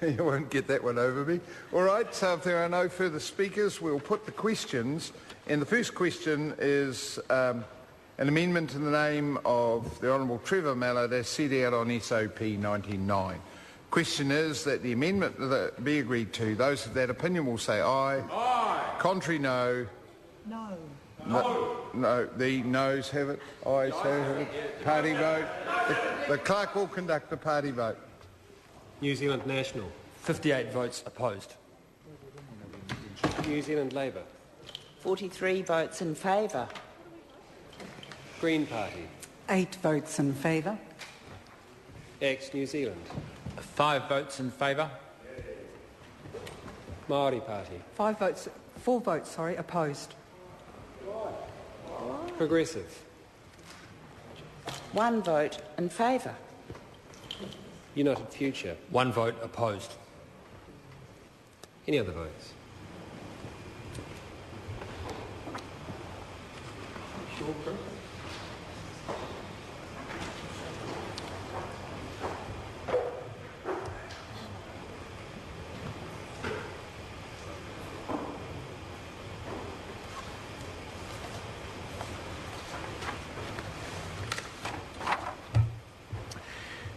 You won't get that one over me. All right, so if there are no further speakers, we'll put the questions. And the first question is an amendment in the name of the Honourable Trevor Mallard as set out on SOP 99. Question is that the amendment be agreed to. Those of that opinion will say aye. Aye. Contrary, no. No. No. The noes have it. Ayes have it. Party vote. The clerk will conduct the party vote. New Zealand National. 58 votes opposed. New Zealand Labour. 43 votes in favour. Green Party. 8 votes in favour. Ex-New Zealand. 5 votes in favour. Māori Party. 4 votes, opposed. Progressive. 1 vote in favour. United Future. 1 vote opposed. Any other votes?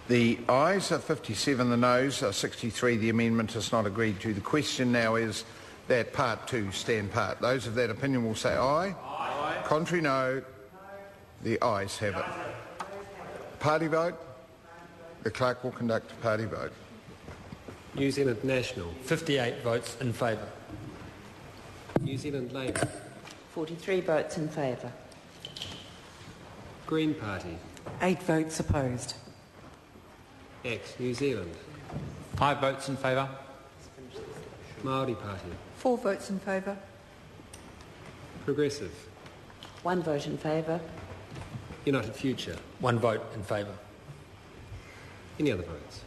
The ayes are 57, the noes are 63. The amendment is not agreed to. The question now is that part 2 stand part. Those of that opinion will say aye. Aye. Contrary, no. The ayes have it. Party vote. The clerk will conduct a party vote. New Zealand National. 58 votes in favour. New Zealand Labour. 43 votes in favour. Green Party. 8 votes opposed. Ex-New Zealand. 5 votes in favour. Māori Party. 4 votes in favour. Progressive. 1 vote in favour. United Future. 1 vote in favour. Any other votes?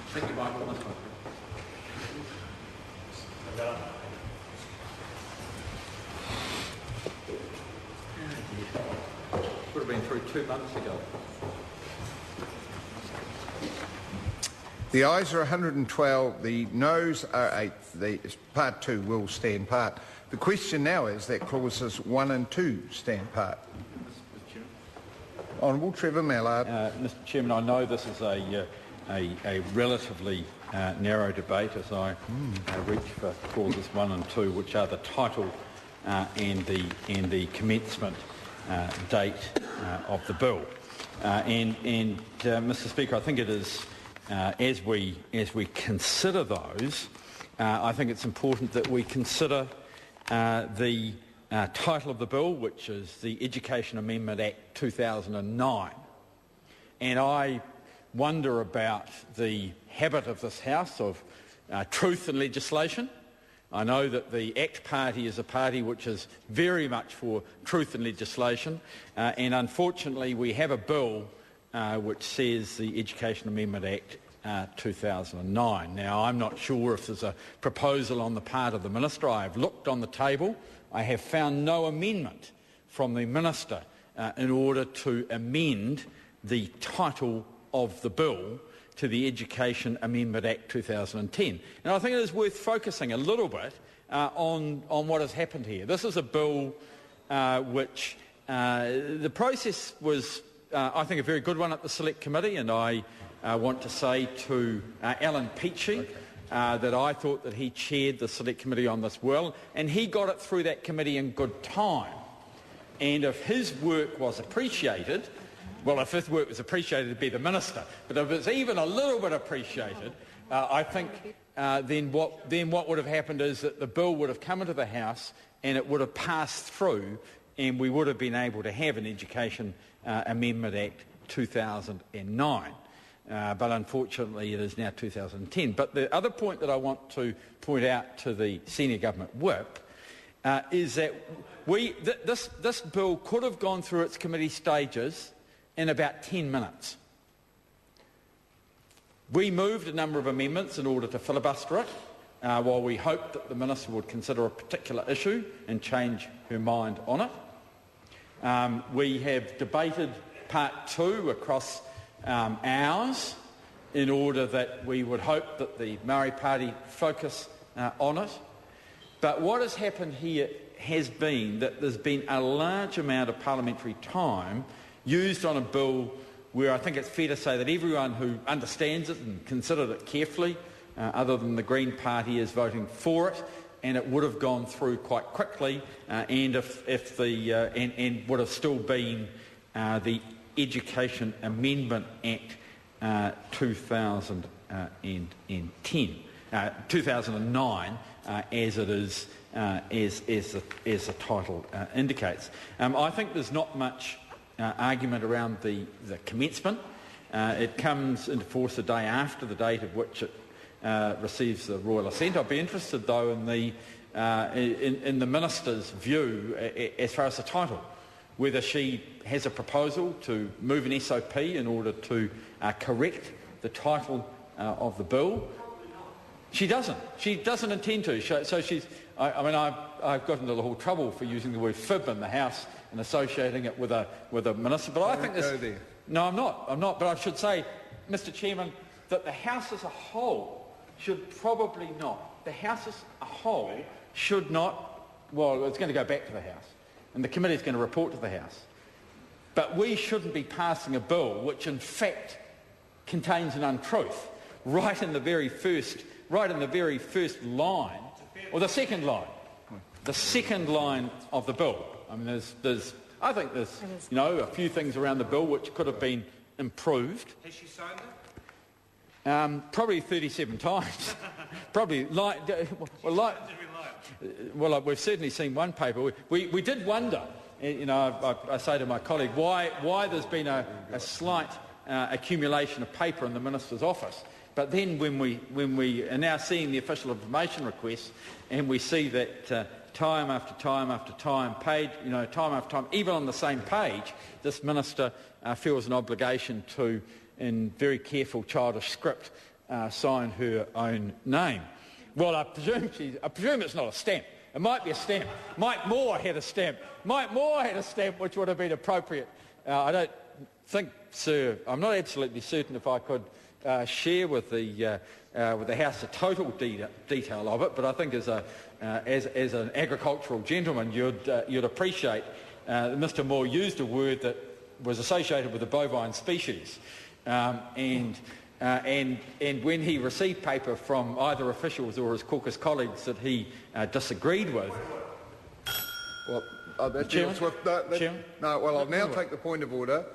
Thank you, Michael. Would have been through 2 months ago. The ayes are 112, the noes are 8. The part 2 will stand part. The question now is that clauses 1 and 2 stand part. Honourable Trevor Mallard. Mr Chairman, I know this is a relatively narrow debate as I reach for clauses 1 and 2, which are the title and the commencement date of the bill. Mr Speaker, I think it is as we consider those, I think it's important that we consider the title of the bill, which is the Education Amendment Act 2009. And I wonder about the habit of this House of truth in legislation. I know that the ACT Party is a party which is very much for truth in legislation, and unfortunately we have a bill which says the Education Amendment Act 2009. Now, I'm not sure if there's a proposal on the part of the Minister. I have looked on the table. I have found no amendment from the Minister in order to amend the title of the bill to the Education Amendment Act 2010. And I think it is worth focusing a little bit on what has happened here. This is a bill which the process was, I think, a very good one at the Select Committee, and I want to say to Alan Peachy that I thought that he chaired the Select Committee on this well, and he got it through that committee in good time. And if his work was appreciated, well, if his work was appreciated, it'd be the Minister. But if it's even a little bit appreciated, I think then what would have happened is that the bill would have come into the House and it would have passed through, and we would have been able to have an Education Amendment Act 2009. But unfortunately it is now 2010. But the other point that I want to point out to the Senior Government Whip is that this bill could have gone through its committee stages in about 10 minutes. We moved a number of amendments in order to filibuster it, while we hoped that the Minister would consider a particular issue and change her mind on it. We have debated part 2 across hours in order that we would hope that the Maori Party focus on it. But what has happened here has been that there's been a large amount of parliamentary time used on a bill where I think it's fair to say that everyone who understands it and considered it carefully, other than the Green Party, is voting for it, and it would have gone through quite quickly, and would have still been the Education Amendment Act 2009, as it is, as the title indicates. I think there's not much argument around the commencement. It comes into force the day after the date of which it receives the royal assent. I'd be interested, though, in the minister's view as far as the title, whether she has a proposal to move an SOP in order to correct the title of the bill. She doesn't. She doesn't intend to. So she's. I've got into the whole trouble for using the word fib in the House and associating it with a minister. But I think this. No, I'm not. But I should say, Mr. Chairman, that the House as a whole should probably not. The House as a whole should not. Well, it's going to go back to the House, and the committee is going to report to the House. But we shouldn't be passing a bill which, in fact, contains an untruth right in the very first line, or the second line of the bill. I mean, there's a few things around the bill which could have been improved. Has she signed it? Probably 37 times. Probably we've certainly seen one paper. We did wonder. I say to my colleague, why there's been a slight accumulation of paper in the minister's office. But then when we are now seeing the official information requests, and we see that time after time after time, time after time, even on the same page, this minister feels an obligation to, in very careful childish script, sign her own name. Well, I presume it's not a stamp. It might be a stamp. Mike Moore had a stamp, which would have been appropriate. I don't think, sir, I'm not absolutely certain if I could share with the House the total detail of it, but I think as an agricultural gentleman, you'd appreciate that Mr. Moore used a word that was associated with the bovine species, and when he received paper from either officials or his caucus colleagues that he disagreed with. Well, that deals with Chairman? No. Well, I'll now take the point of order.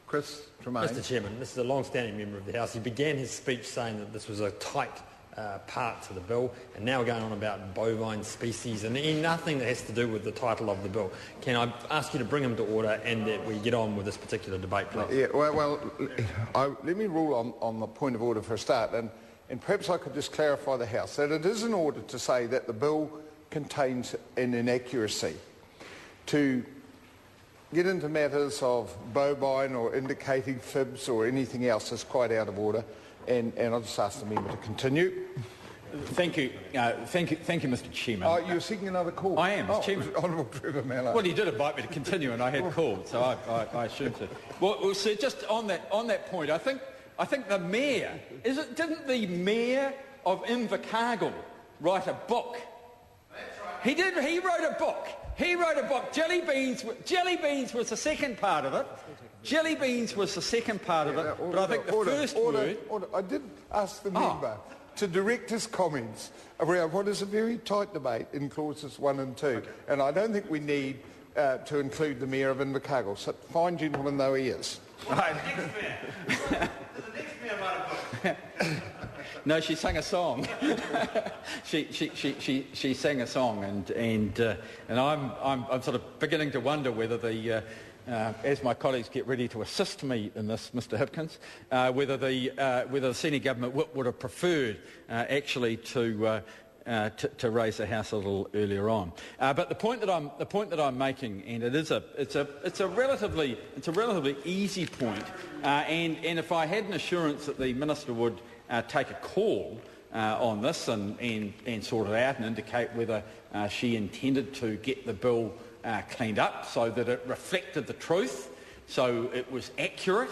Chris Tremain. Mr. Chairman, this is a long-standing member of the House. He began his speech saying that this was a tight part to the bill, and now we're going on about bovine species and nothing that has to do with the title of the bill. Can I ask you to bring him to order and that we get on with this particular debate, please? Yeah, well let me rule on the point of order for a start, and perhaps I could just clarify the House that it is in order to say that the bill contains an inaccuracy. To get into matters of bovine or indicating fibs or anything else is quite out of order, and I'll just ask the member to continue. Thank you, Mr. Chairman. You're seeking another call? I am, Mr. Chairman. Honourable Trevor Mallard. Well, he did invite me to continue, and I had called, so I assumed so. Well, so just on that point, I think the mayor didn't the mayor of Invercargill write a book? That's right. He did. He wrote a book. Jelly beans was the second part of it. But I think the first word. I did ask the member to direct his comments around what is a very tight debate in clauses 1 and 2, and I don't think we need to include the mayor of Invercargill. So, fine gentleman though he is. No, she sang a song. she sang a song, and I'm sort of beginning to wonder whether as my colleagues get ready to assist me in this, Mr. Hipkins, whether the senior government would have preferred actually to raise the House a little earlier on. But the point that I'm making, and it's a relatively easy point, and if I had an assurance that the minister would take a call on this and sort it out and indicate whether she intended to get the bill cleaned up so that it reflected the truth, so it was accurate,